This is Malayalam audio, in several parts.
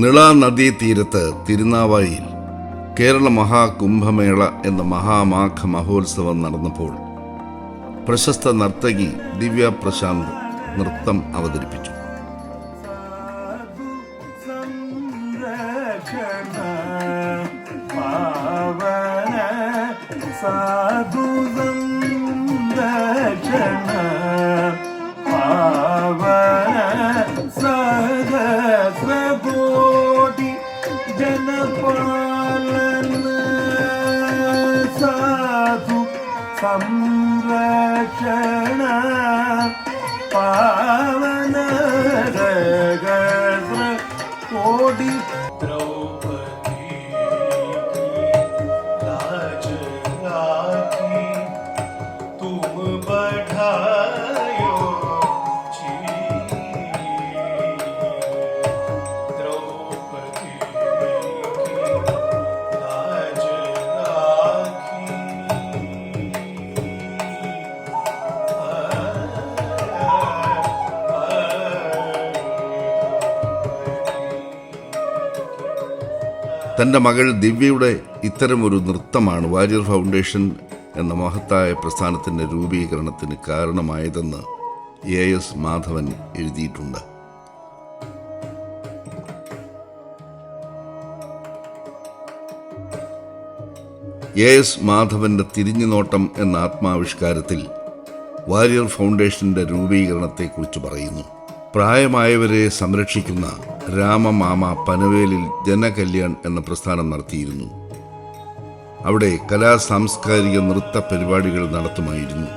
നിള നദീതീരത്ത് തിരുനാവായിൽ കേരള മഹാകുംഭമേള എന്ന മഹാമാഘ മഹോത്സവം നടന്നപ്പോൾ പ്രശസ്ത നർത്തകി ദിവ്യ പ്രശാന്ത് നൃത്തം അവതരിപ്പിച്ചു. സംരക്ഷണ പാവന കോടി ദ്രൗപദി लाज राखी तुम बढ़ायो द्रौपदी लाज राखी. തൻ്റെ മകൾ ദിവ്യയുടെ ഇത്തരമൊരു നൃത്തമാണ് വാര്യർ ഫൗണ്ടേഷൻ എന്ന മഹത്തായ പ്രസ്ഥാനത്തിൻ്റെ രൂപീകരണത്തിന് കാരണമായതെന്ന് AS മാധവൻ എഴുതിയിട്ടുണ്ട്. AS മാധവൻ്റെ തിരിഞ്ഞുനോട്ടം എന്ന ആത്മാവിഷ്കാരത്തിൽ വാര്യർ ഫൗണ്ടേഷൻ്റെ രൂപീകരണത്തെക്കുറിച്ച് പറയുന്നു. പ്രായമായവരെ സംരക്ഷിക്കുന്ന രാമമാമ പനവേലിൽ ജനകല്യാൺ എന്ന പ്രസ്ഥാനം നടത്തിയിരുന്നു. അവിടെ സാംസ്കാരിക നൃത്ത പരിപാടികൾ നടത്തുമായിരുന്നു.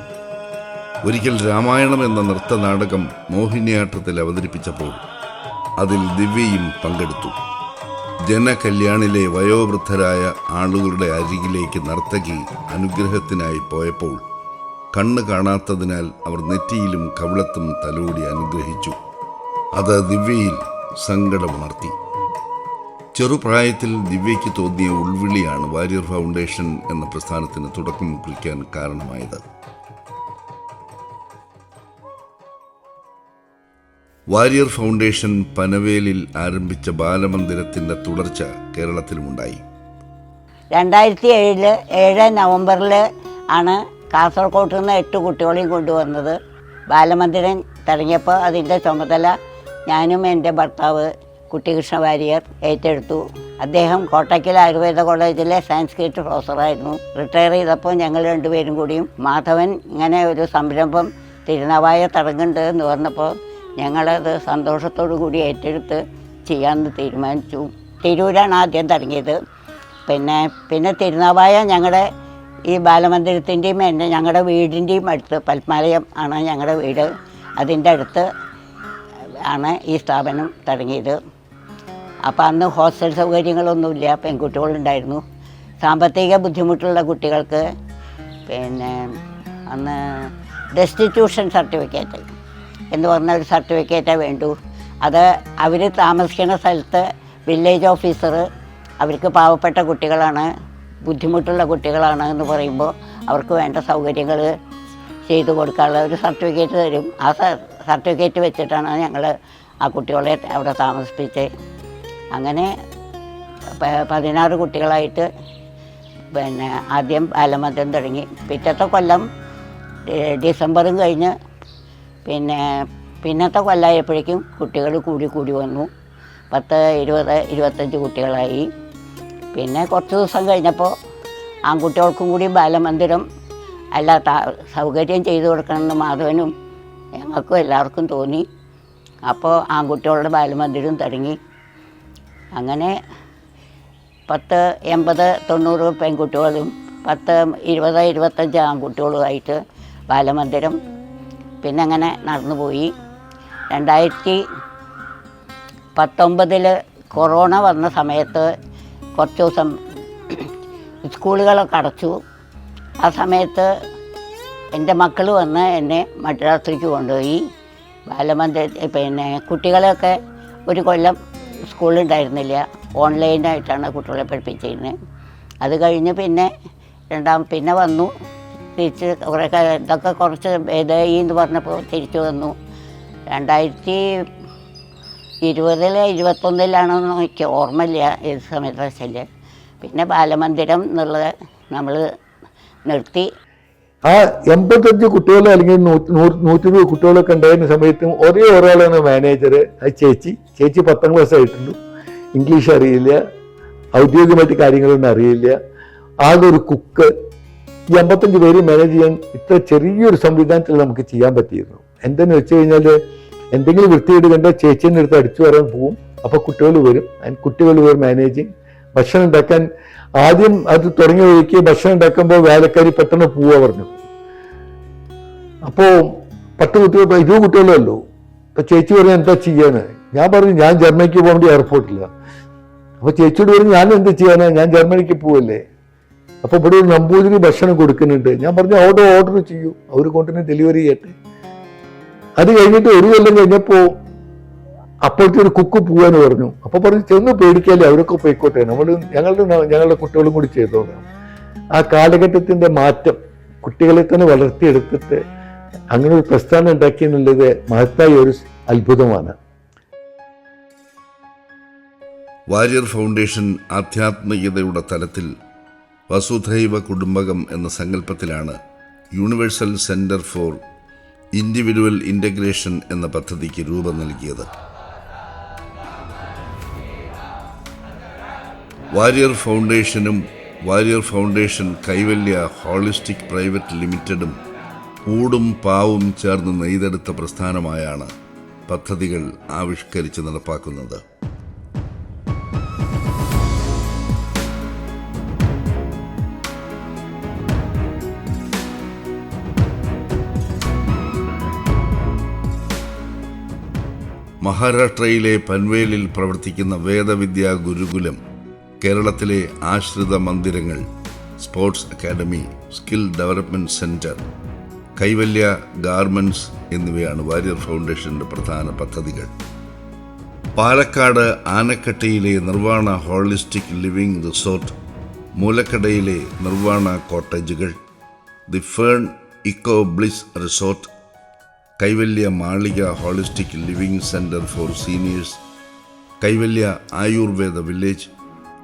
ഒരിക്കൽ രാമായണം എന്ന നൃത്ത നാടകം മോഹിനിയാട്ടത്തിൽ അവതരിപ്പിച്ചപ്പോൾ അതിൽ ദിവ്യയും പങ്കെടുത്തു. ജനകല്യാണിലെ വയോവൃദ്ധരായ ആളുകളുടെ അരികിലേക്ക് നർത്തകി അനുഗ്രഹത്തിനായി പോയപ്പോൾ കണ്ണ് കാണാത്തതിനാൽ അവർ നെറ്റിയിലും കവിളത്തും തലോടി അനുഗ്രഹിച്ചു. അത് ദിവ്യയിൽ സങ്കടമുണർത്തി. ചെറുപ്രായത്തിൽ ദിവ്യയ്ക്ക് തോന്നിയ ഉൾവിളിയാണ് വാര്യർ ഫൗണ്ടേഷൻ എന്ന പ്രസ്ഥാനത്തിന് തുടക്കം കുറിക്കാൻ കാരണമായത്. വാര്യർ ഫൗണ്ടേഷൻ പനവേലിൽ ആരംഭിച്ച ബാലമന്ദിരത്തിൻ്റെ തുടർച്ച കേരളത്തിലുമുണ്ടായി. 2007 നവംബറിൽ ആണ് കാസർഗോഡ് നിന്ന് 8 കുട്ടികളെയും കൊണ്ടുവന്നത്. ബാലമന്ദിരം തുടങ്ങിയപ്പോൾ അതിൻ്റെ ചുമതല ഞാനും എൻ്റെ ഭർത്താവ് കുട്ടികൃഷ്ണ വാര്യർ ഏറ്റെടുത്തു. അദ്ദേഹം കോട്ടയ്ക്കൽ ആയുർവേദ കോളേജിലെ സാൻസ്ക്രിറ്റ് പ്രൊഫസറായിരുന്നു. റിട്ടയർ ചെയ്തപ്പോൾ ഞങ്ങൾ രണ്ടുപേരും കൂടിയും മാധവൻ ഇങ്ങനെ ഒരു സംരംഭം തിരുനാവായ തുടങ്ങുന്നുണ്ട് എന്ന് പറഞ്ഞപ്പോൾ ഞങ്ങളത് സന്തോഷത്തോടു കൂടി ഏറ്റെടുത്ത് ചെയ്യാമെന്ന് തീരുമാനിച്ചു. തിരൂരാണ് ആദ്യം തുടങ്ങിയത്. പിന്നെ തിരുനാവായ ഞങ്ങളുടെ ഈ ബാലമന്ദിരത്തിൻ്റെയും ഞങ്ങളുടെ വീടിൻ്റെയും അടുത്ത് പത്മാലയം ആണ് ഞങ്ങളുടെ വീട്. അതിൻ്റെ അടുത്ത് ആണ് ഈ സ്ഥാപനം തുടങ്ങിയത്. അപ്പോൾ അന്ന് ഹോസ്റ്റൽ സൗകര്യങ്ങളൊന്നുമില്ല, പെൺകുട്ടികളുണ്ടായിരുന്നു. സാമ്പത്തിക ബുദ്ധിമുട്ടുള്ള കുട്ടികൾക്ക് അന്ന് ഡെസ്റ്റിറ്റ്യൂഷൻ സർട്ടിഫിക്കറ്റ് എന്ന് പറഞ്ഞ ഒരു സർട്ടിഫിക്കറ്റേ വേണ്ടൂ. അത് അവർ താമസിക്കുന്ന സ്ഥലത്ത് വില്ലേജ് ഓഫീസർ അവർക്ക് പാവപ്പെട്ട കുട്ടികളാണ്, ബുദ്ധിമുട്ടുള്ള കുട്ടികളാണ് എന്ന് പറയുമ്പോൾ അവർക്ക് വേണ്ട സൗകര്യങ്ങൾ ചെയ്തു കൊടുക്കാനുള്ള ഒരു സർട്ടിഫിക്കറ്റ് തരും. ആ സർട്ടിഫിക്കറ്റ് വെച്ചിട്ടാണ് ഞങ്ങൾ ആ കുട്ടികളെ അവിടെ താമസിപ്പിച്ച്. അങ്ങനെ 16 കുട്ടികളായിട്ട് ആദ്യം ബാലമന്ദിരം തുടങ്ങി. പിറ്റത്തെ കൊല്ലം ഡിസംബറും കഴിഞ്ഞ് പിന്നത്തെ കൊല്ലമായപ്പോഴേക്കും കുട്ടികൾ കൂടി വന്നു. 10, 20, 25 കുട്ടികളായി. പിന്നെ കുറച്ച് ദിവസം കഴിഞ്ഞപ്പോൾ ആൺകുട്ടികൾക്കും കൂടി ബാലമന്ദിരം സൗകര്യം ചെയ്തു കൊടുക്കണമെന്ന് മാധവനും ഞങ്ങൾക്കും എല്ലാവർക്കും തോന്നി. അപ്പോൾ ആൺകുട്ടികളുടെ ബാലമന്ദിരം തുടങ്ങി. അങ്ങനെ 10, 80, 90 പെൺകുട്ടികളും 10, 20, 25 ആൺകുട്ടികളുമായിട്ട് ബാലമന്ദിരം പിന്നെ അങ്ങനെ നടന്നുപോയി. 2019 കൊറോണ വന്ന സമയത്ത് കുറച്ച് ദിവസം സ്കൂളുകളൊക്കെ അടച്ചു. ആ സമയത്ത് എൻ്റെ മക്കൾ വന്ന് എന്നെ മദ്രാസിലേക്ക് കൊണ്ടുപോയി. കുട്ടികളെയൊക്കെ ഒരു കൊല്ലം സ്കൂളുണ്ടായിരുന്നില്ല, ഓൺലൈനായിട്ടാണ് കുട്ടികളെ പഠിപ്പിച്ചിരുന്നത്. അത് കഴിഞ്ഞ് പിന്നെ വന്നു. തിരിച്ച് ഇതൊക്കെ കുറച്ച് ഭേദമായി എന്ന് പറഞ്ഞപ്പോൾ തിരിച്ചു വന്നു. 2021 എനിക്ക് ഓർമ്മയില്ല ഏത് സമയത്ത് വെച്ചാൽ. പിന്നെ ബാലമന്ദിരം എന്നുള്ളത് നമ്മൾ നിർത്തി. ആ 85 കുട്ടികളോ അല്ലെങ്കിൽ 120 കുട്ടികളൊക്കെ ഉണ്ടായിരുന്ന സമയത്തും ഒരേ ഒരാളാണ് മാനേജർ. അത് ചേച്ചി 10ാം ക്ലാസ് ആയിട്ടുള്ളൂ. ഇംഗ്ലീഷ് അറിയില്ല, ഔദ്യോഗികമായിട്ട് കാര്യങ്ങളൊന്നും അറിയില്ല. ആകെ ഒരു കുക്ക്. ഈ 55 പേര് മാനേജ് ചെയ്യാൻ ഇത്ര ചെറിയൊരു സംവിധാനത്തിൽ നമുക്ക് ചെയ്യാൻ പറ്റിയിരുന്നു. എന്തെന്ന് വെച്ച് കഴിഞ്ഞാൽ എന്തെങ്കിലും വൃത്തിയായിട്ട് കണ്ടാൽ ചേച്ചീൻ്റെ അടുത്ത് അടിച്ചു വരാൻ പോവും. അപ്പോൾ കുട്ടികൾ വരും, കുട്ടികൾ വരും മാനേജിങ്. ഭക്ഷണം ഉണ്ടാക്കാൻ ആദ്യം അത് തുടങ്ങി വഴിക്ക് ഭക്ഷണം ഉണ്ടാക്കുമ്പോൾ വേലക്കാരി പെട്ടെന്ന് പോവാ പറഞ്ഞു. അപ്പോൾ 20 കുട്ടികളല്ലോ. അപ്പൊ ചേച്ചി പറഞ്ഞു എന്താ ചെയ്യാന്? ഞാൻ പറഞ്ഞു ഞാൻ ജർമ്മനിക്ക് പോകാൻ വേണ്ടി എയർപോർട്ടില്ല. അപ്പൊ ചേച്ചിയോട് പറഞ്ഞു ഞാൻ എന്ത് ചെയ്യാനാ, ഞാൻ ജർമ്മനിക്ക് പോവല്ലേ. അപ്പൊ ഇവിടെ ഒരു നമ്പൂതിരി ഭക്ഷണം കൊടുക്കുന്നുണ്ട്. ഞാൻ പറഞ്ഞു അവിടെ ഓർഡർ ചെയ്യൂ, അവർ കൊണ്ടുവന്ന് ഡെലിവറി ചെയ്യട്ടെ. അത് കഴിഞ്ഞിട്ട് 1 കൊല്ലം കഴിഞ്ഞപ്പോ അപ്പോഴത്തെ ഒരു കുക്ക് പോവാന്ന് പറഞ്ഞു. അപ്പൊ പറഞ്ഞു ചെന്ന് പേടിക്കാല്ലേ, അവരൊക്കെ പോയിക്കോട്ടെ, ഞങ്ങളുടെ കുട്ടികളും കൂടി ചെയ്തോളാം. ആ കാലഘട്ടത്തിന്റെ മാറ്റം കുട്ടികളെ തന്നെ വളർത്തിയെടുത്തിട്ട് അങ്ങനെ ഒരു പ്രസ്ഥാനം ഉണ്ടാക്കി എന്നുള്ളത് മഹത്തായ ഒരു അത്ഭുതമാണ്. വാരിയർ ഫൗണ്ടേഷൻ ആധ്യാത്മികതയുടെ തലത്തിൽ വസുധൈവ കുടുംബകം എന്ന സങ്കല്പത്തിലാണ് universal centre for individual integration എന്ന പദ്ധതിക്ക് രൂപം നൽകിയത്. വാരിയർ ഫൗണ്ടേഷനും Warrier foundation Kaivalya holistic private ലിമിറ്റഡും ഊടും പാവും ചേർന്ന് നെയ്തെടുത്ത പ്രസ്ഥാനമായാണ് പദ്ധതികൾ ആവിഷ്കരിച്ച് നടപ്പാക്കുന്നത്. മഹാരാഷ്ട്രയിലെ പൻവേലിൽ പ്രവർത്തിക്കുന്ന വേദവിദ്യാ ഗുരുകുലം, കേരളത്തിലെ ആശ്രിത മന്ദിരങ്ങൾ, sports academy, skill development centre, Kaivalya garments എന്നിവയാണ് വാരിയർ ഫൗണ്ടേഷന്റെ പ്രധാന പദ്ധതികൾ. പാലക്കാട് ആനക്കട്ടിയിലെ നിർവാണ ഹോളിസ്റ്റിക് ലിവിംഗ് റിസോർട്ട്, മൂലക്കടയിലെ നിർവാണ കോട്ടേജുകൾ, the fern eco bliss resort, Kaivalya Malika holistic living centre for seniors, Kaivalya Ayurveda village,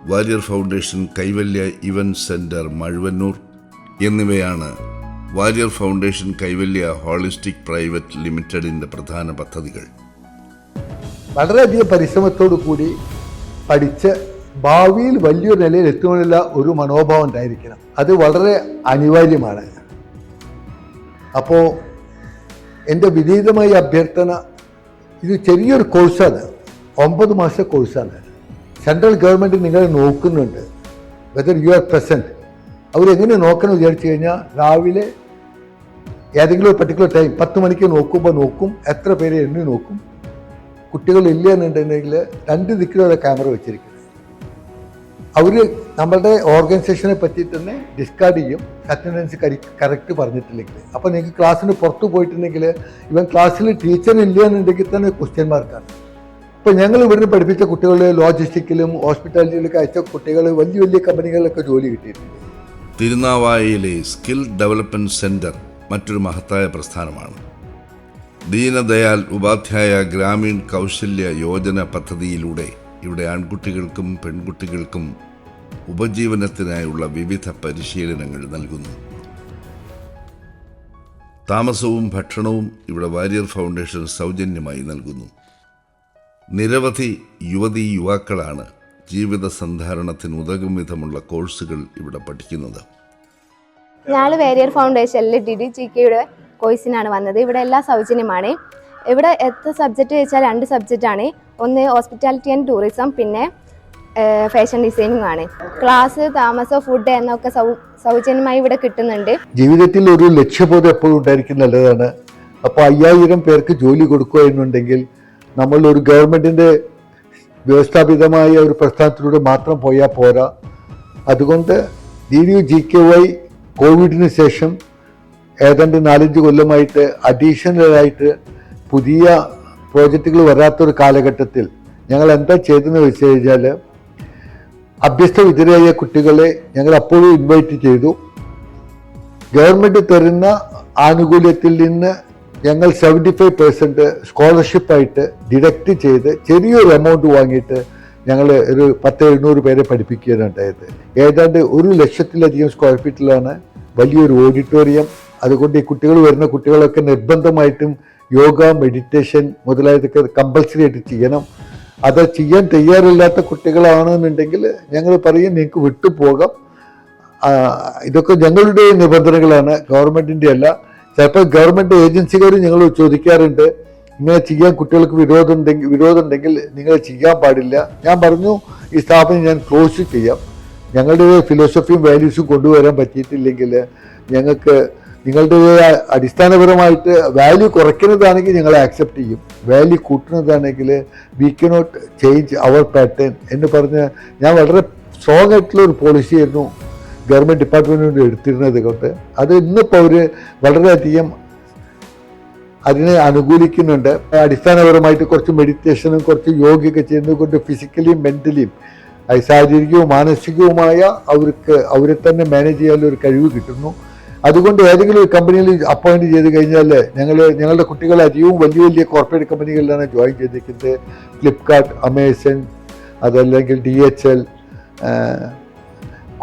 Warrier foundation Kaivalya event centre Mazhuvannoor എന്നിവയാണ് Warrier foundation Kaivalya holistic private ലിമിറ്റഡിന്റെ പ്രധാന പദ്ധതികൾ. വളരെയധികം പരിശ്രമത്തോടു കൂടി പഠിച്ച് ഭാവിയിൽ വലിയൊരു നിലയിൽ എത്തുവാനുള്ള ഒരു മനോഭാവം ഉണ്ടായിരിക്കണം. അത് വളരെ അനിവാര്യമാണ്. അപ്പോൾ എൻ്റെ വിനീതമായ അഭ്യർത്ഥന, ഇത് ചെറിയൊരു കോഴ്സാണ്, 9 മാസത്തെ കോഴ്സാണ്. സെൻട്രൽ ഗവൺമെൻറ് നിങ്ങളെ നോക്കുന്നുണ്ട്, വെദർ യു ആർ പ്രസൻറ്റ്. അവരെങ്ങനെ നോക്കണം വിചാരിച്ചു കഴിഞ്ഞാൽ രാവിലെ ഏതെങ്കിലും ഒരു പർട്ടിക്കുലർ ടൈം 10 മണിക്ക് നോക്കും, എത്ര പേരെ എണ്ണി നോക്കും. കുട്ടികളില്ല എന്നുണ്ടെങ്കിൽ 2 ദിക്കിലുള്ള ക്യാമറ വെച്ചിരിക്കുന്നത്. അവർ നമ്മളുടെ ഓർഗനൈസേഷനെ പറ്റി തന്നെ ഡിസ്കാർഡ് ചെയ്യും, അറ്റൻഡൻസ് കറക്റ്റ് പറഞ്ഞിട്ടില്ലെങ്കിൽ. അപ്പോൾ നിങ്ങൾക്ക് ക്ലാസ്സിന് പുറത്ത് പോയിട്ടുണ്ടെങ്കിൽ ഇവൻ ക്ലാസ്സിൽ ടീച്ചർ ഇല്ല എന്നുണ്ടെങ്കിൽ തന്നെ ക്വസ്റ്റ്യൻ മാർക്കാണ്. ഇപ്പോൾ ഞങ്ങൾ ഇവിടുന്ന് പഠിപ്പിച്ച കുട്ടികൾ ലോജിസ്റ്റിക്കിലും ഹോസ്പിറ്റാലിറ്റിയിലൊക്കെ അയച്ച കുട്ടികൾ വലിയ വലിയ കമ്പനികളിലൊക്കെ ജോലി കിട്ടിയിട്ടുണ്ട്. തിരുനാവായയിലെ സ്കിൽ ഡെവലപ്മെന്റ് സെന്റർ മറ്റൊരു മഹത്തായ പ്രസ്ഥാനമാണ്. ദീനദയാൽ ഉപാധ്യായ ഗ്രാമീൺ കൗശല്യ യോജന പദ്ധതിയിലൂടെ ഇവിടെ ആൺകുട്ടികൾക്കും പെൺകുട്ടികൾക്കും ഉപജീവനത്തിനായുള്ള വിവിധ പരിശീലനങ്ങൾ നൽകുന്നു. താമസവും ഭക്ഷണവും ഇവിടെ വാരിയർ ഫൗണ്ടേഷൻ സൗജന്യമായി നൽകുന്നു. നിരവധി യുവതീ-യുവാക്കളാണ് ജീവിത സന്ധാരണത്തിന് ഉതകും വിധമുള്ള കോഴ്സുകൾ ഇവിടെ പഠിക്കുന്നത്. ഞങ്ങൾ വാരിയർ ഫൗണ്ടേഷനിൽ DDGKയുടെ കോഴ്സിനാണ് വന്നത്. ഇവിടെ എല്ലാം സൗജന്യമാണ്. ഇവിടെ എത്ര സബ്ജക്റ്റ് വെച്ചാൽ 2 സബ്ജക്റ്റാണ്. ഒന്ന് ഹോസ്പിറ്റാലിറ്റി ആൻഡ് ടൂറിസം, പിന്നെ ഫാഷൻ ഡിസൈനിങ് ആണ്. ക്ലാസ്, താമസം, ഫുഡ് എന്നൊക്കെ സൗജന്യമായി ഇവിടെ കിട്ടുന്നുണ്ട്. ജീവിതത്തിൽ ഒരു ലക്ഷ്യബോധം എപ്പോഴും ഉണ്ടായിരിക്കും, നല്ലതാണ്. അപ്പോൾ 5000 പേർക്ക് ജോലി കൊടുക്കുക എന്നുണ്ടെങ്കിൽ നമ്മൾ ഒരു ഗവൺമെൻറ്റിൻ്റെ വ്യവസ്ഥാപിതമായ ഒരു പ്രസ്ഥാനത്തിലൂടെ മാത്രം പോയാൽ പോരാ. അതുകൊണ്ട് DDGKY കോവിഡിന് ശേഷം ഏതാണ്ട് 4-5 കൊല്ലമായിട്ട് അഡീഷണലായിട്ട് പുതിയ പ്രോജക്റ്റുകൾ വരാത്തൊരു കാലഘട്ടത്തിൽ ഞങ്ങൾ എന്താ ചെയ്തതെന്ന് വെച്ച് കഴിഞ്ഞാൽ, അഭ്യസ്ത വിദ്യരായ കുട്ടികളെ ഞങ്ങൾ അപ്പോഴും ഇൻവൈറ്റ് ചെയ്തു. ഗവൺമെൻറ് തരുന്ന ആനുകൂല്യത്തിൽ നിന്ന് ഞങ്ങൾ 75% സ്കോളർഷിപ്പായിട്ട് ഡിഡക്റ്റ് ചെയ്ത് ചെറിയൊരു എമൗണ്ട് വാങ്ങിയിട്ട് ഞങ്ങൾ ഒരു 10-700 പേരെ പഠിപ്പിക്കുകയാണ് ഉണ്ടായത്. ഏതാണ്ട് 1,00,000-ലധികം സ്ക്വയർ ഫീറ്റിലാണ് വലിയൊരു ഓഡിറ്റോറിയം. അതുകൊണ്ട് ഈ കുട്ടികൾ വരുന്ന കുട്ടികളൊക്കെ നിർബന്ധമായിട്ടും യോഗ, മെഡിറ്റേഷൻ മുതലായതൊക്കെ കമ്പൽസറി ആയിട്ട് ചെയ്യണം. അത് ചെയ്യാൻ തയ്യാറില്ലാത്ത കുട്ടികളാണെന്നുണ്ടെങ്കിൽ ഞങ്ങൾ പറയും നിങ്ങൾക്ക് വിട്ടുപോകാം. ഇതൊക്കെ ഞങ്ങളുടെ നിബന്ധനകളാണ്, ഗവൺമെൻറ്റിൻ്റെ അല്ല. ചിലപ്പോൾ ഗവൺമെൻറ് ഏജൻസികൾ ഞങ്ങൾ ചോദിക്കാറുണ്ട്, ഇങ്ങനെ ചെയ്യാൻ കുട്ടികൾക്ക് വിരോധം ഉണ്ടെങ്കിൽ നിങ്ങൾ ചെയ്യാൻ പാടില്ല. ഞാൻ പറഞ്ഞു ഈ സ്ഥാപനം ഞാൻ ക്ലോസ് ചെയ്യാം. ഞങ്ങളുടെ ഫിലോസഫിയും വാല്യൂസും കൊണ്ടുവരാൻ പറ്റിയിട്ടില്ലെങ്കിൽ ഞങ്ങൾക്ക് നിങ്ങളുടെ അടിസ്ഥാനപരമായിട്ട് വാല്യൂ കുറയ്ക്കുന്നതാണെങ്കിൽ ഞങ്ങൾ ആക്സെപ്റ്റ് ചെയ്യും, വാല്യൂ കൂട്ടുന്നതാണെങ്കിൽ we cannot change our pattern എന്ന് പറഞ്ഞ് ഞാൻ വളരെ സ്ട്രോങ് ആയിട്ടുള്ള ഒരു പോളിസി ആയിരുന്നു ഗവൺമെൻറ് ഡിപ്പാർട്ട്മെൻറ്റിനോട് എടുത്തിരുന്നത് കൊണ്ട് അത് ഇന്നിപ്പോൾ അവർ വളരെയധികം അതിനെ അനുകൂലിക്കുന്നുണ്ട്. അടിസ്ഥാനപരമായിട്ട് കുറച്ച് മെഡിറ്റേഷനും കുറച്ച് യോഗയൊക്കെ ചെയ്യുന്നത് കൊണ്ട് ഫിസിക്കലിയും മെൻ്റലിയും ശാരീരികവും മാനസികവുമായ അവരെ തന്നെ മാനേജ് ചെയ്യാനുള്ള ഒരു കഴിവ് കിട്ടുന്നു. അതുകൊണ്ട് ഏതെങ്കിലും ഒരു കമ്പനിയിൽ അപ്പോയിൻറ്റ് ചെയ്ത് കഴിഞ്ഞാൽ ഞങ്ങളുടെ കുട്ടികൾ അധികവും വലിയ വലിയ കോർപ്പറേറ്റ് കമ്പനികളിലാണ് ജോയിൻ ചെയ്തിരിക്കുന്നത്. ഫ്ലിപ്കാർട്ട്, അമേസൺ, അതല്ലെങ്കിൽ DHL,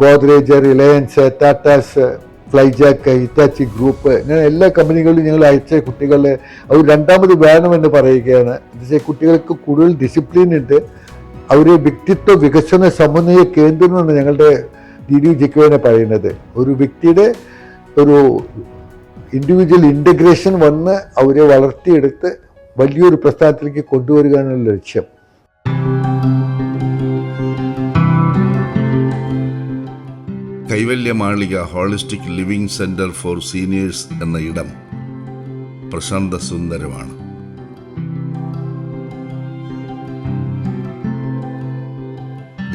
Godrej, Reliance, Tata's, ഫ്ലൈജാക്ക്, Hitachi group, ഇങ്ങനെ എല്ലാ കമ്പനികളിലും ഞങ്ങൾ അയച്ച കുട്ടികളെ അവർ രണ്ടാമത് വേണമെന്ന് പറയുകയാണ്. എന്നുവെച്ചാൽ കുട്ടികൾക്ക് കൂടുതൽ ഡിസിപ്ലിൻ ഉണ്ട്. അവർ വ്യക്തിത്വ വികസന സമന്വയ കേന്ദ്രം എന്നാണ് ഞങ്ങളുടെ DDU-GKY പറയുന്നത്. ഒരു വ്യക്തിയുടെ ഒരു ഇൻഡിവിജ്വൽ ഇൻ്റഗ്രേഷൻ വന്ന് അവരെ വളർത്തിയെടുത്ത് വലിയൊരു പ്രസ്ഥാനത്തിലേക്ക് കൊണ്ടുവരിക എന്നുള്ള ലക്ഷ്യം. Kaivalyamalika holistic living centre for seniors എന്ന ഇടം പ്രശാന്ത സുന്ദരമാണ്.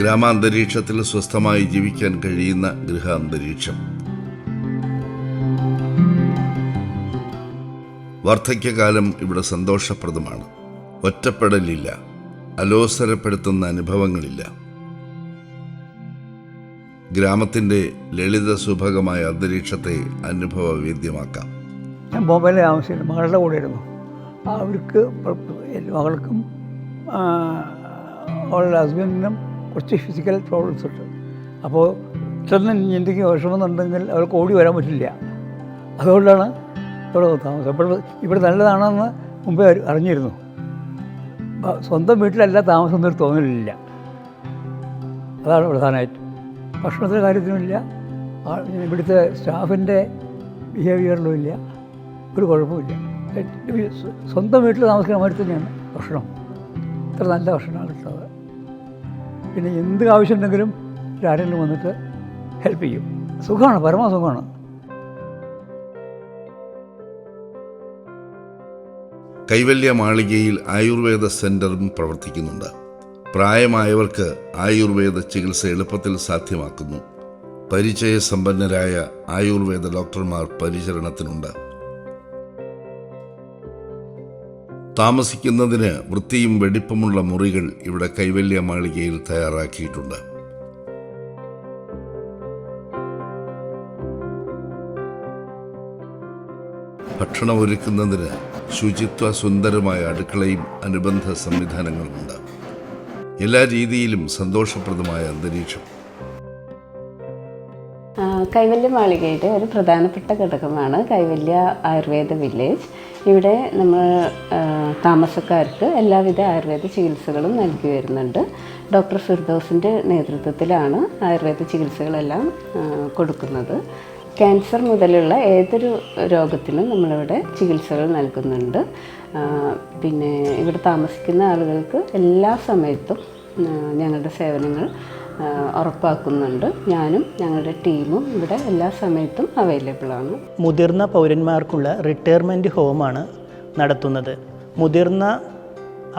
ഗ്രാമാന്തരീക്ഷത്തിൽ സ്വസ്ഥമായി ജീവിക്കാൻ കഴിയുന്ന ഗൃഹാന്തരീക്ഷം. വാർദ്ധക്യകാലം ഇവിടെ സന്തോഷപ്രദമാണ്. ഒറ്റപ്പെടലില്ല, അലോസരപ്പെടുത്തുന്ന അനുഭവങ്ങളില്ല. ഗ്രാമത്തിൻ്റെ ലളിത സുഭഗമായ അന്തരീക്ഷത്തെ അനുഭവവേദ്യമാക്കാം. ഞാൻ ബോംബെയിലെ താമസിച്ചിരുന്നു, മകളുടെ കൂടെ ഇരുന്നു. അവർക്ക് മകൾക്കും അവളുടെ ഹസ്ബൻഡിനും കുറച്ച് ഫിസിക്കൽ പ്രോബ്ലംസ് ഉണ്ട്. അപ്പോൾ ഇത്രയൊന്നും ചിന്തിക്ക് വിഷമമെന്നുണ്ടെങ്കിൽ അവർക്ക് ഓടി വരാൻ പറ്റില്ല. അതുകൊണ്ടാണ് ഇവിടെ താമസം. ഇവിടെ നല്ലതാണെന്ന് മുമ്പേ അറിഞ്ഞിരുന്നു. സ്വന്തം വീട്ടിലല്ല താമസം എന്നൊരു തോന്നലില്ല. അതാണ് പ്രധാനമായിട്ടും. ഭക്ഷണത്തിൻ്റെ കാര്യത്തിനുമില്ല, ഇവിടുത്തെ സ്റ്റാഫിൻ്റെ ബിഹേവിയറിലും ഇല്ല, ഒരു കുഴപ്പമില്ല. സ്വന്തം വീട്ടിൽ താമസിക്കുന്ന മാതിരി തന്നെയാണ് ഭക്ഷണം. ഇത്ര നല്ല ഭക്ഷണമാണ് കിട്ടുന്നത്. പിന്നെ എന്ത് ആവശ്യമുണ്ടെങ്കിലും ആരെങ്കിലും വന്നിട്ട് ഹെൽപ്പ് ചെയ്യും. സുഖമാണ്, പരമസുഖമാണ്. കൈവല്യമാളികയിൽ ആയുർവേദ സെന്ററും പ്രവർത്തിക്കുന്നുണ്ട്. പ്രായമായവർക്ക് ആയുർവേദ ചികിത്സ എളുപ്പത്തിൽ സാധ്യമാക്കുന്നു. പരിചയസമ്പന്നരായ ആയുർവേദ ഡോക്ടർമാർ പരിചരണത്തിനുണ്ട്. താമസിക്കുന്നതിന് വൃത്തിയും വെടിപ്പുമുള്ള മുറികൾ ഇവിടെ കൈവല്യമാളികയിൽ തയ്യാറാക്കിയിട്ടുണ്ട്. ഭക്ഷണം ഒരുക്കുന്നതിന് ശുചിത്വ സുന്ദരമായ അടുക്കളയും അനുബന്ധ സംവിധാനങ്ങളുമുണ്ട്. എല്ലാ രീതിയിലും സന്തോഷപ്രദമായ അന്തരീക്ഷം. കൈവല്യമാളികയുടെ ഒരു പ്രധാനപ്പെട്ട ഘടകമാണ് കൈവല്യ ആയുർവേദ വില്ലേജ്. ഇവിടെ നമ്മൾ താമസക്കാർക്ക് എല്ലാവിധ ആയുർവേദ ചികിത്സകളും നൽകി വരുന്നുണ്ട്. ഡോക്ടർ ഫിർദോസിൻ്റെ നേതൃത്വത്തിലാണ് ആയുർവേദ ചികിത്സകളെല്ലാം കൊടുക്കുന്നത്. ക്യാൻസർ മുതലുള്ള ഏതൊരു രോഗത്തിനും നമ്മളിവിടെ ചികിത്സകൾ നൽകുന്നുണ്ട്. പിന്നെ ഇവിടെ താമസിക്കുന്ന ആളുകൾക്ക് എല്ലാ സമയത്തും ഞങ്ങളുടെ സേവനങ്ങൾ ഉറപ്പാക്കുന്നുണ്ട്. ഞാനും ഞങ്ങളുടെ ടീമും ഇവിടെ എല്ലാ സമയത്തും അവൈലബിളാണ്. മുതിർന്ന പൗരന്മാർക്കുള്ള റിട്ടയർമെൻറ്റ് ഹോമാണ് നടത്തുന്നത്. മുതിർന്ന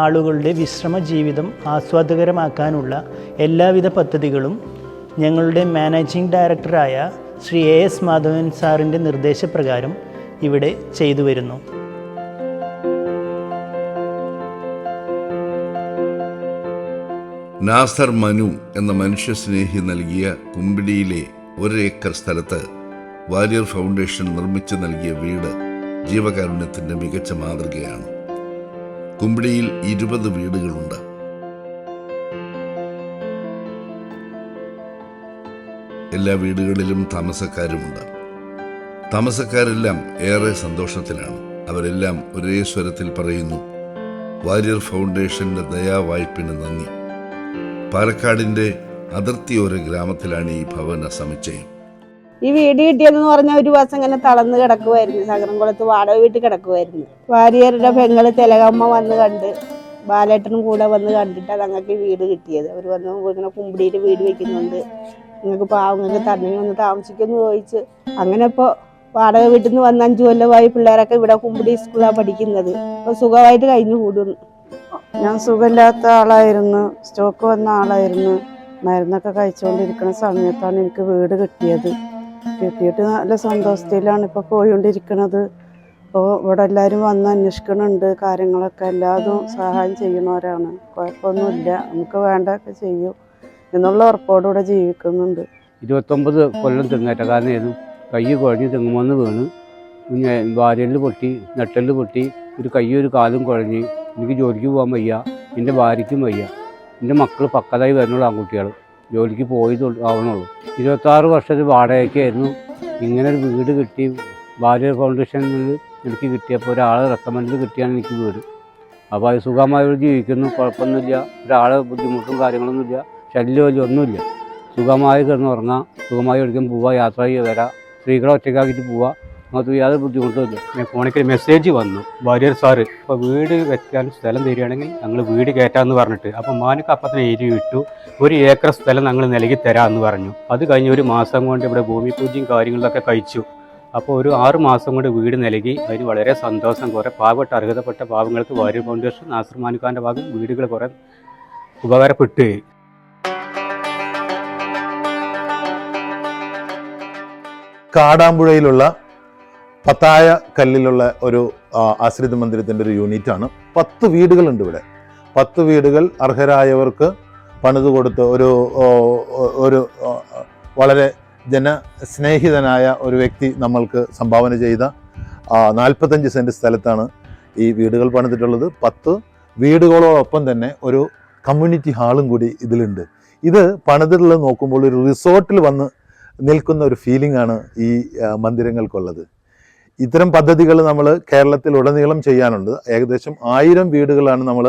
ആളുകളുടെ വിശ്രമ ജീവിതം ആസ്വാദകരമാക്കാനുള്ള എല്ലാവിധ പദ്ധതികളും ഞങ്ങളുടെ മാനേജിംഗ് ഡയറക്ടറായ ശ്രീ AS മാധവൻ സാറിൻ്റെ നിർദ്ദേശപ്രകാരം ഇവിടെ ചെയ്തു വരുന്നു. നാസർ മനു എന്ന മനുഷ്യസ്നേഹി നൽകിയ കുമ്പിടിയിലെ 1 ഏക്കർ സ്ഥലത്ത് വാരിയർ ഫൗണ്ടേഷൻ നിർമ്മിച്ചു നൽകിയ വീട് ജീവകാരുണ്യത്തിൻ്റെ മികച്ച മാതൃകയാണ്. കുമ്പിടിയിൽ 20 വീടുകളുണ്ട്. എല്ലാ വീടുകളിലും താമസക്കാരുമുണ്ട്. താമസക്കാരെല്ലാം ഏറെ സന്തോഷത്തിലാണ്. അവരെല്ലാം ഒരേ സ്വരത്തിൽ പറയുന്നു, വാരിയർ ഫൗണ്ടേഷന്റെ ദയാവായ്പിന് നന്ദി. പാലക്കാടിന്റെ അതിർത്തിയോര ഗ്രാമത്തിലാണ് ഈ ഭവന സമുച്ചയം. ഈ വീട് കിട്ടിയതെന്ന് പറഞ്ഞാൽ ഒരു ദിവസം ഇങ്ങനെ തളർന്ന് കിടക്കുമായിരുന്നു. ശകരംകുളത്ത് വാടക വീട്ടിൽ കിടക്കുമായിരുന്നു. വാരിയറുടെ പെങ്ങള് തിലകമ്മ വന്ന് കണ്ട്, ബാലേട്ടനും കൂടെ വന്ന് കണ്ടിട്ടാണ് ഞങ്ങൾക്ക് ഈ വീട് കിട്ടിയത്. അവർ വന്ന് ഇങ്ങനെ കുമ്പിടിയിൽ വീട് വെക്കുന്നുണ്ട്, നിങ്ങൾക്ക് പാവങ്ങൾക്ക് തന്നെ ഒന്ന് താമസിക്കുമെന്ന് ചോദിച്ച് അങ്ങനെ ഇപ്പോൾ വാടക വീട്ടിൽ നിന്ന് വന്ന് 5 കൊല്ലമായി പിള്ളേരൊക്കെ ഇവിടെ കുമ്പിടി സ്കൂളിലാണ് പഠിക്കുന്നത്. അപ്പോൾ സുഖമായിട്ട് കഴിഞ്ഞു കൂടുന്നു. ഞാൻ സുഖമില്ലാത്ത ആളായിരുന്നു, സ്റ്റോക്ക് വന്ന ആളായിരുന്നു. മരുന്നൊക്കെ കഴിച്ചുകൊണ്ടിരിക്കുന്ന സമയത്താണ് എനിക്ക് വീട് കിട്ടിയത്. കിട്ടിയിട്ട് നല്ല സന്തോഷത്തിലാണ് ഇപ്പോൾ പോയിക്കൊണ്ടിരിക്കുന്നത്. അപ്പോൾ ഇവിടെ എല്ലാവരും വന്ന് അന്വേഷിക്കുന്നുണ്ട്, കാര്യങ്ങളൊക്കെ എല്ലാതും സഹായം ചെയ്യുന്നവരാണ്. കുഴപ്പമൊന്നുമില്ല, നമുക്ക് വേണ്ടതൊക്കെ ചെയ്യും എന്നുള്ള ഉറപ്പോടുകൂടെ ജീവിക്കുന്നുണ്ട്. 29 കൊല്ലം തെങ്ങേറ്റക്കാരനായിരുന്നു. കൈ കുഴഞ്ഞ് തെങ്ങുമെന്ന് വീണ്, വാരിയലിൽ പൊട്ടി, നെട്ടലിൽ പൊട്ടി, ഒരു കൈ ഒരു കാലും കുഴഞ്ഞ്. എനിക്ക് ജോലിക്ക് പോകാൻ വയ്യ, എൻ്റെ ഭാര്യയ്ക്കും വയ്യ. എൻ്റെ മക്കൾ പക്കതായി വരുന്നുള്ളൂ, ആൺകുട്ടികൾ ജോലിക്ക് പോയി ആവണുള്ളൂ. 26 വർഷത്തെ വാടകയ്ക്കായിരുന്നു. ഇങ്ങനെ ഒരു വീട് കിട്ടി, വാരിയർ ഫൗണ്ടേഷനിൽ എനിക്ക് കിട്ടിയപ്പോൾ ഒരാളെ റെക്കമെൻഡ് കിട്ടിയാണ് എനിക്ക് വീട്. അപ്പോൾ അത് സുഖമായി ജീവിക്കുന്നു, കുഴപ്പമൊന്നുമില്ല. ഒരാളെ ബുദ്ധിമുട്ടും കാര്യങ്ങളൊന്നുമില്ല, ശല്യമല്ല, ഒന്നുമില്ല. സുഖമായി കിടന്ന് ഉറങ്ങാം, സുഖമായി എവിടേക്കും പോവുക, യാത്ര ചെയ്യുക, വരാം. സ്ത്രീകളെ ഒറ്റയ്ക്കാക്കിയിട്ട് പോവുക, അത് യാതൊരു ബുദ്ധിമുട്ടുമില്ല. ഞാൻ ഫോണിൽ മെസ്സേജ് വന്നു, വാരിയർ സാറ് ഇപ്പോൾ വീട് വെക്കാൻ സ്ഥലം തരികയാണെങ്കിൽ ഞങ്ങൾ വീട് കയറ്റാമെന്ന് പറഞ്ഞിട്ട്. അപ്പോൾ മാനക്ക് അപ്പത്തിന് എഴുതി വിട്ടു, 1 ഏക്കർ സ്ഥലം ഞങ്ങൾ നൽകി തരാമെന്ന് പറഞ്ഞു. അത് കഴിഞ്ഞ് 1 മാസം കൊണ്ട് ഇവിടെ ഭൂമി പൂജയും കാര്യങ്ങളൊക്കെ കഴിച്ചു. അപ്പോൾ ഒരു 6 മാസം കൊണ്ട് വീട് നൽകി. അതിന് വളരെ സന്തോഷം. കുറേ പാവപ്പെട്ട അർഹതപ്പെട്ട പാവങ്ങൾക്ക് വാരിയർ ഫൗണ്ടേഷൻ, നാസർ മാനുഖാൻ്റെ ഭാഗം വീടുകൾ കുറേ ഉപകാരപ്പെട്ടു. കാടാമ്പുഴയിലുള്ള പത്തായ കല്ലിലുള്ള ഒരു ആശ്രിത മന്ദിരത്തിൻ്റെ ഒരു യൂണിറ്റാണ്. 10 വീടുകളുണ്ട് ഇവിടെ. 10 വീടുകൾ അർഹരായവർക്ക് പണിത് കൊടുത്ത് ഒരു വളരെ ജനസ്നേഹിതനായ ഒരു വ്യക്തി നമ്മൾക്ക് സംഭാവന ചെയ്ത 45 സെൻറ്റ് സ്ഥലത്താണ് ഈ വീടുകൾ പണിതിട്ടുള്ളത്. 10 വീടുകളോടൊപ്പം തന്നെ ഒരു കമ്മ്യൂണിറ്റി ഹാളും കൂടി ഇതിലുണ്ട്. ഇത് പണിതിട്ടുള്ളത് നോക്കുമ്പോൾ ഒരു റിസോർട്ടിൽ വന്ന് നിൽക്കുന്ന ഒരു ഫീലിംഗ് ആണ് ഈ മന്ദിരങ്ങൾക്കുള്ളത്. ഇത്തരം പദ്ധതികൾ നമ്മൾ കേരളത്തിൽ ഉടനീളം ചെയ്യാനുണ്ട്. ഏകദേശം 1000 വീടുകളാണ് നമ്മൾ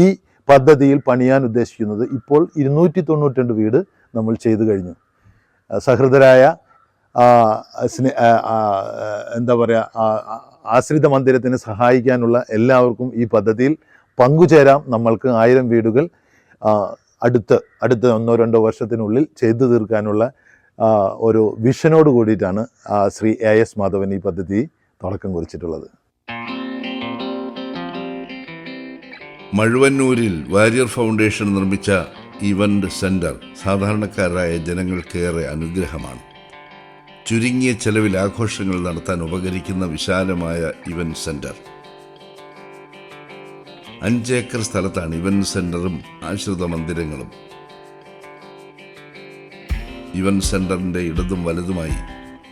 ഈ പദ്ധതിയിൽ പണിയാൻ ഉദ്ദേശിക്കുന്നത്. ഇപ്പോൾ 292 വീട് നമ്മൾ ചെയ്തു കഴിഞ്ഞു. സഹൃദരായ എന്താ പറയുക, ആശ്രിത മന്ദിരത്തിന് സഹായിക്കാനുള്ള എല്ലാവർക്കും ഈ പദ്ധതിയിൽ പങ്കുചേരാം. നമ്മൾക്ക് 1000 വീടുകൾ അടുത്ത 1-2 വർഷത്തിനുള്ളിൽ ചെയ്തു തീർക്കാനുള്ള ഒരു വിഷനോട് കൂടിയിട്ടാണ് ശ്രീ AS മാധവൻ ഈ പദ്ധതി തുടക്കം കുറിച്ചിട്ടുള്ളത്. മഴുവന്നൂരിൽ വാരിയർ ഫൗണ്ടേഷൻ നിർമ്മിച്ച ഇവന്റ് സെന്റർ സാധാരണക്കാരായ ജനങ്ങൾക്കേറെ അനുഗ്രഹമാണ്. ചുരുങ്ങിയ ചെലവിൽ ആഘോഷങ്ങൾ നടത്താൻ ഉപകരിക്കുന്ന വിശാലമായ ഇവന്റ് സെന്റർ. 5 ഏക്കർ സ്ഥലത്താണ് ഇവന്റ് സെന്ററും ആശ്രിത മന്ദിരങ്ങളും. ഇവന്റ് സെന്ററിന്റെ ഇടതും വലതുമായി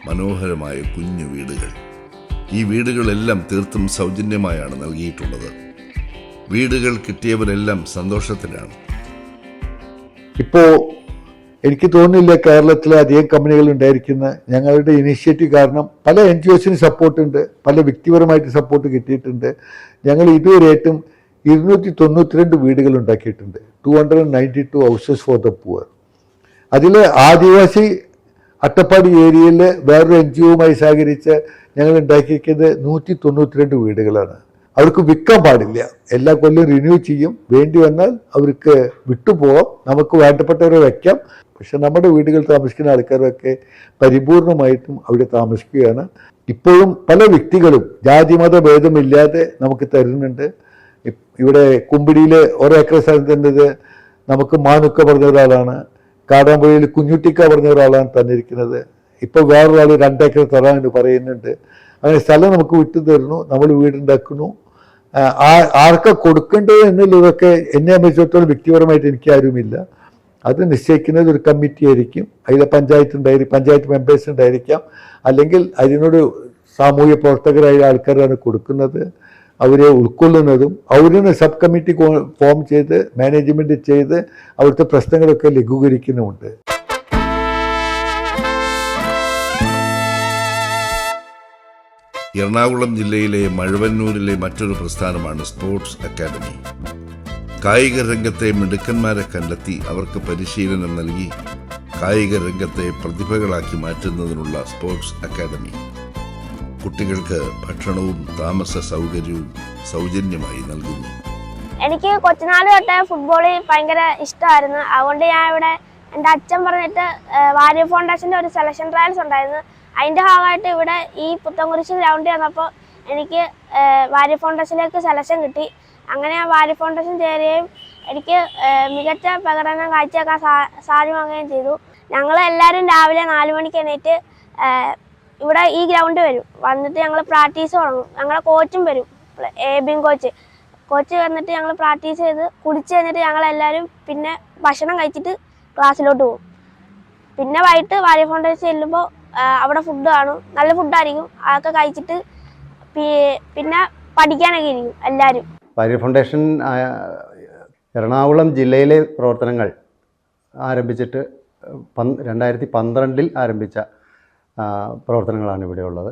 മനോഹരമായ കുഞ്ഞു വീടുകൾ. ഈ വീടുകളെല്ലാം തീർത്തും സൗജന്യമായാണ് നൽകിയിട്ടുള്ളത്. വീടുകൾ കിട്ടിയവരെല്ലാം സന്തോഷത്തിലാണ്. ഇപ്പോൾ എനിക്ക് തോന്നുന്നില്ല കേരളത്തിലെ അധികം കമ്പനികൾ ഉണ്ടായിരിക്കുന്ന. ഞങ്ങളുടെ ഇനിഷ്യേറ്റീവ് കാരണം പല NGOസിന് സപ്പോർട്ടുണ്ട്, പല വ്യക്തിപരമായിട്ട് സപ്പോർട്ട് കിട്ടിയിട്ടുണ്ട്. ഞങ്ങൾ ഇതുവരെയായിട്ടും 292 വീടുകൾ ഉണ്ടാക്കിയിട്ടുണ്ട്. 292 ഹൗസസ് ഫോർ ദ പുവർ. അതിൽ ആദിവാസി അട്ടപ്പാടി ഏരിയയിൽ വേറൊരു NGOയുമായി സഹകരിച്ച് ഞങ്ങൾ ഉണ്ടാക്കിയിരിക്കുന്നത് 192 വീടുകളാണ്. അവർക്ക് വിൽക്കാൻ പാടില്ല, എല്ലാ കൊല്ലം റിന്യൂ ചെയ്യും. വേണ്ടി വന്നാൽ അവർക്ക് വിട്ടുപോകാം, നമുക്ക് വേണ്ടപ്പെട്ടവരെ വയ്ക്കാം. പക്ഷെ നമ്മുടെ വീടുകളിൽ താമസിക്കുന്ന ആൾക്കാരൊക്കെ പരിപൂർണമായിട്ടും അവിടെ താമസിക്കുകയാണ്. ഇപ്പോഴും പല വ്യക്തികളും ജാതിമത ഭേദമില്ലാതെ നമുക്ക് തരുന്നുണ്ട്. ഇവിടെ കുമ്പിടിയിൽ 1 ഏക്കർ സ്ഥലത്തിൻ്റെത് നമുക്ക് മാനുക്ക പറഞ്ഞ ഒരാളാണ്, കാടാമ്പുഴയിൽ കുഞ്ഞുട്ടിക്ക പറഞ്ഞ ഒരാളാണ് തന്നിരിക്കുന്നത്. ഇപ്പോൾ വേറൊരാൾ 2 ഏക്കർ തരാമെന്ന് പറയുന്നുണ്ട്. അങ്ങനെ സ്ഥലം നമുക്ക് വിട്ടു തരുന്നു, നമ്മൾ വീടുണ്ടാക്കുന്നു. ആർക്കാ കൊടുക്കേണ്ടത് എന്നുള്ളതൊക്കെ എന്നെ സംബന്ധിച്ചിടത്തോളം വ്യക്തിപരമായിട്ട് എനിക്ക് ആരുമില്ല. അത് നിശ്ചയിക്കുന്നത് ഒരു കമ്മിറ്റി ആയിരിക്കും. അതിലെ പഞ്ചായത്ത് മെമ്പേഴ്സ് ഉണ്ടായിരിക്കാം, അല്ലെങ്കിൽ അതിനോട് സാമൂഹ്യ പ്രവർത്തകരായ ആൾക്കാരാണ് കൊടുക്കുന്നത്. അവരെ ഉൾക്കൊള്ളുന്നതും അവരിന് സബ് കമ്മിറ്റി ഫോം ചെയ്ത് മാനേജ്മെൻറ്റ് ചെയ്ത് അവിടുത്തെ പ്രശ്നങ്ങളൊക്കെ ലഘൂകരിക്കുന്നുമുണ്ട്. എറണാകുളം ജില്ലയിലെ മഴവന്നൂരിലെ മറ്റൊരു പ്രസ്ഥാനമാണ് സ്പോർട്സ് അക്കാദമി. കായിക രംഗത്തെ മിടുക്കന്മാരെ കണ്ടെത്തി അവർക്ക് പരിശീലനം നൽകി കായിക രംഗത്തെ പ്രതിഭകളാക്കി മാറ്റുന്നതിനുള്ള സ്പോർട്സ് അക്കാദമി. കുട്ടികൾക്ക് ഭക്ഷണവും താമസ സൗകര്യവും സൗജന്യമായി നൽകുന്നു. എനിക്ക് കൊച്ചുനാൾ തൊട്ട് ഫുട്ബോൾ ഭയങ്കര ഇഷ്ടമായിരുന്നു. അതുകൊണ്ട് ഞാൻ ഇവിടെ എൻ്റെ അച്ഛൻ പറഞ്ഞിട്ട് വാര്യർ ഫൗണ്ടേഷൻ്റെ ഒരു സെലക്ഷൻ ട്രയൽസ് ഉണ്ടായിരുന്നു. അതിൻ്റെ ഭാഗമായിട്ട് ഇവിടെ ഈ പുത്തൻകുരിശ് ഗ്രൗണ്ടിൽ വന്നപ്പോൾ എനിക്ക് വാര്യർ ഫൗണ്ടേഷനിലേക്ക് സെലക്ഷൻ കിട്ടി. അങ്ങനെ ഞാൻ വാര്യർ ഫൗണ്ടേഷൻ ചേരുകയും എനിക്ക് മികച്ച പ്രകടനം കാഴ്ചവെക്കാൻ സാധ്യമാവുകയും ചെയ്തു. ഞങ്ങൾ എല്ലാവരും രാവിലെ 4 മണിക്ക് എണീറ്റ് ഇവിടെ ഈ ഗ്രൗണ്ടിൽ വരും. വന്നിട്ട് ഞങ്ങൾ പ്രാക്ടീസ് തുടങ്ങും. ഞങ്ങളെ കോച്ചും വരും, എബിൻ കോച്ച് വന്നിട്ട് ഞങ്ങൾ പ്രാക്ടീസ് ചെയ്ത് കുടിച്ച് കഴിഞ്ഞിട്ട് ഞങ്ങളെല്ലാവരും പിന്നെ ഭക്ഷണം കഴിച്ചിട്ട് ക്ലാസ്സിലോട്ട് പോകും. പിന്നെ വൈകിട്ട് വാര്യർ ഫൗണ്ടേഷൻ ചെല്ലുമ്പോൾ അവിടെ ഫുഡ് കാണും, നല്ല ഫുഡായിരിക്കും. അതൊക്കെ കഴിച്ചിട്ട് പിന്നെ പഠിക്കാനൊക്കെ ഇരിക്കും എല്ലാവരും. വാര്യർ ഫൗണ്ടേഷൻ എറണാകുളം ജില്ലയിലെ പ്രവർത്തനങ്ങൾ ആരംഭിച്ചിട്ട് 2012 ആരംഭിച്ച പ്രവർത്തനങ്ങളാണ് ഇവിടെ ഉള്ളത്.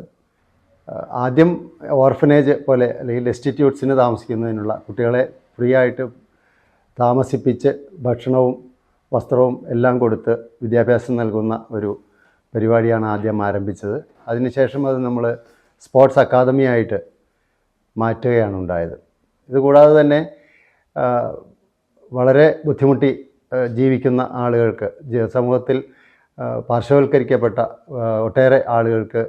ആദ്യം ഓർഫനേജ് പോലെ അല്ലെങ്കിൽ ഡെസ്റ്റിറ്റ്യൂട്ട്സിന് താമസിക്കുന്നതിനുള്ള കുട്ടികളെ ഫ്രീ ആയിട്ട് താമസിപ്പിച്ച് ഭക്ഷണവും വസ്ത്രവും എല്ലാം കൊടുത്ത് വിദ്യാഭ്യാസം നൽകുന്ന ഒരു പരിപാടിയാണ് ആദ്യം ആരംഭിച്ചത്. അതിനുശേഷം അത് നമ്മൾ സ്പോർട്സ് അക്കാദമി ആയിട്ട് മാറ്റുകയാണ് ഉണ്ടായത്. ഇതുകൂടാതെ തന്നെ വളരെ ബുദ്ധിമുട്ടി ജീവിക്കുന്ന ആളുകൾക്ക്, സമൂഹത്തിൽ പാർശ്വവൽക്കരിക്കപ്പെട്ട ഒട്ടേറെ ആളുകൾക്ക്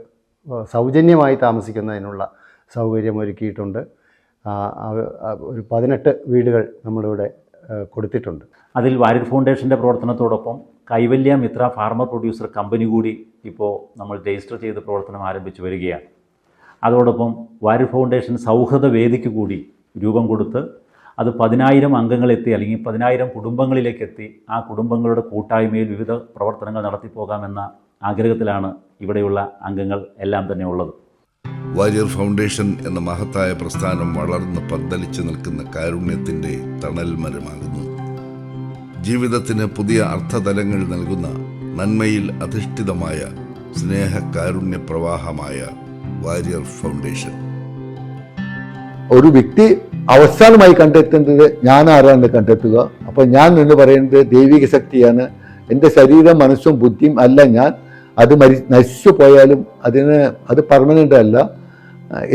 സൗജന്യമായി താമസിക്കുന്നതിനുള്ള സൗകര്യം ഒരുക്കിയിട്ടുണ്ട്. ഒരു 18 വീടുകൾ നമ്മളിവിടെ കൊടുത്തിട്ടുണ്ട്. അതിൽ വാര്യർ ഫൗണ്ടേഷൻ്റെ പ്രവർത്തനത്തോടൊപ്പം കൈവല്യ മിത്ര ഫാർമർ പ്രൊഡ്യൂസർ കമ്പനി കൂടി ഇപ്പോൾ നമ്മൾ രജിസ്റ്റർ ചെയ്ത് പ്രവർത്തനം ആരംഭിച്ചു വരികയാണ്. അതോടൊപ്പം വാര്യർ ഫൗണ്ടേഷൻ സൗഹൃദ വേദിക്ക് കൂടി രൂപം കൊടുത്ത് അത് 10,000 അംഗങ്ങളെത്തി അല്ലെങ്കിൽ 10,000 കുടുംബങ്ങളിലേക്ക് എത്തി ആ കുടുംബങ്ങളുടെ കൂട്ടായ്മയിൽ വിവിധ പ്രവർത്തനങ്ങൾ നടത്തിപ്പോകാമെന്ന ആഗ്രഹത്തിലാണ് ഇവിടെയുള്ള അംഗങ്ങൾ എല്ലാം തന്നെ ഉള്ളത്. വാര്യർ ഫൗണ്ടേഷൻ എന്ന മഹത്തായ പ്രസ്ഥാനം വളർന്ന് പന്തലിച്ചു നിൽക്കുന്ന കാരുണ്യത്തിൻ്റെ തണൽ മരമാകുന്നു. ജീവിതത്തിന് പുതിയ അർത്ഥതലങ്ങൾ നൽകുന്ന നന്മയിൽ അധിഷ്ഠിതമായ സ്നേഹ കാരുണ്യ പ്രവാഹമായ വാര്യർ ഫൗണ്ടേഷൻ. ഒരു വ്യക്തി അവസാനമായി കണ്ടെത്തേണ്ടത് ഞാൻ ആരാണെന്ന് കണ്ടെത്തുക. അപ്പോൾ ഞാൻ എന്ന് പറയുന്നത് ദൈവിക ശക്തിയാണ്. എൻ്റെ ശരീരം മനസ്സും ബുദ്ധിയും അല്ല ഞാൻ. അത് നശിച്ചു പോയാലും അത് പെർമനൻ്റ് അല്ല,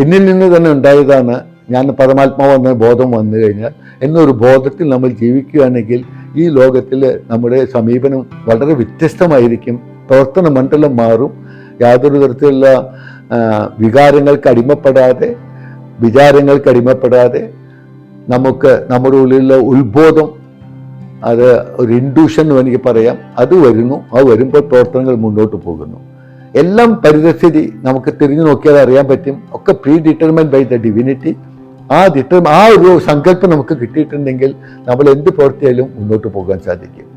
എന്നിൽ നിന്ന് തന്നെ ഉണ്ടായതാണ്. ഞാൻ പരമാത്മാവെന്ന ബോധം വന്നു കഴിഞ്ഞാൽ എന്നൊരു ബോധത്തിൽ നമ്മൾ ജീവിക്കുകയാണെങ്കിൽ ഈ ലോകത്തിൽ നമ്മുടെ സമീപനം വളരെ വ്യത്യസ്തമായിരിക്കും. പ്രവർത്തന മണ്ഡലം മാറും. യാതൊരു തരത്തിലുള്ള വികാരങ്ങൾക്ക് അടിമപ്പെടാതെ, വിചാരങ്ങൾക്ക് അടിമപ്പെടാതെ നമുക്ക് നമ്മുടെ ഉള്ളിലുള്ള ഉത്ബോധം, അത് ഒരു ഇൻഡ്യൂഷൻ എന്ന് എനിക്ക് പറയാം, അത് വരുന്നു. അത് വരുമ്പോൾ പ്രവർത്തനങ്ങൾ മുന്നോട്ട് പോകുന്നു. എല്ലാം പരിതസ്ഥിതി നമുക്ക് തിരിഞ്ഞു നോക്കിയാൽ അറിയാൻ പറ്റും. ഒക്കെ predetermined by the divinity. ആ ഒരു സങ്കല്പം നമുക്ക് കിട്ടിയിട്ടുണ്ടെങ്കിൽ നമ്മൾ എന്ത് പ്രവർത്തിയാലും മുന്നോട്ട് പോകാൻ സാധിക്കും.